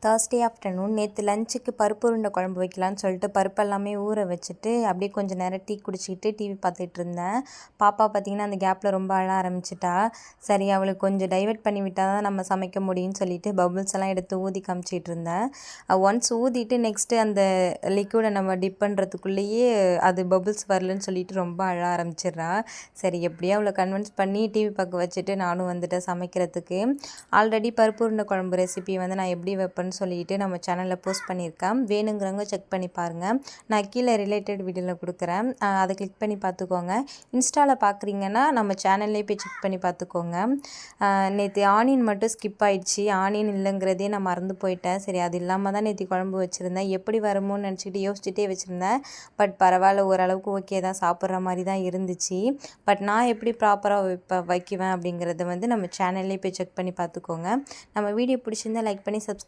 Thursday afternoon நேற்று லஞ்சுக்கு பருப்பு உருண்டை குழம்பு வைக்கலான்னு சொல்லிட்டு பருப்பெல்லாமே ஊற வச்சுட்டு அப்படியே கொஞ்சம் நேரம் டீ குடிச்சிக்கிட்டு டிவி பார்த்துட்டு இருந்தேன். பாப்பா பார்த்திங்கன்னா அந்த கேப்பில் ரொம்ப அழ ஆரம்பிச்சிட்டா. சரி அவளுக்கு கொஞ்சம் டைவெர்ட் பண்ணி விட்டால் தான் நம்ம சமைக்க முடியும்னு சொல்லிட்டு பபுள்ஸ் எல்லாம் எடுத்து ஊதி காமிச்சிட்டு இருந்தேன். ஒன்ஸ் ஊதிட்டு நெக்ஸ்ட்டு அந்த லிக்விடை நம்ம டிப் பண்ணுறதுக்குள்ளேயே அது பபுள்ஸ் வரலன்னு சொல்லிட்டு ரொம்ப அழ ஆரம்பிச்சிடுறா. சரி எப்படியோ அவளை கன்வின்ஸ் பண்ணி டிவி பார்க்க வச்சுட்டு நானும் வந்துட்டேன் சமைக்கிறதுக்கு. ஆல்ரெடி பருப்பு உருண்டை குழம்பு ரெசிபி வந்து நான் எப்படி வைப்பேன்னு சொல்லிட்டு நம்ம சேனலில் போஸ்ட் பண்ணியிருக்கேன். வேணுங்கிறவங்க செக் பண்ணி பாருங்கள். நான் கீழே ரிலேட்டட் வீடியோவில் கொடுக்குறேன், அதை கிளிக் பண்ணி பார்த்துக்கோங்க. இன்ஸ்டாவில் பார்க்குறீங்கன்னா நம்ம சேனல்லே போய் செக் பண்ணி பார்த்துக்கோங்க. நேற்று ஆனியன் மட்டும் ஸ்கிப் ஆகிடுச்சு. ஆனியன் இல்லைங்கிறதே நான் மறந்து போயிட்டேன். சரி அது இல்லாமல் தான் நேற்று குழம்பு வச்சுருந்தேன். எப்படி வருமோன்னு நினச்சிக்கிட்டு யோசிச்சுட்டே வச்சுருந்தேன். பட் பரவாயில்ல, ஓரளவுக்கு ஓகே தான், சாப்பிட்ற மாதிரி தான் இருந்துச்சு. பட் நான் எப்படி ப்ராப்பராக வைக்குவேன் அப்படிங்கிறத வந்து நம்ம சேனல்லே போய் செக் பண்ணி பார்த்துக்கோங்க. நம்ம வீடியோ பிடிச்சிருந்தா லைக் பண்ணி சப்ஸ்கிரைப்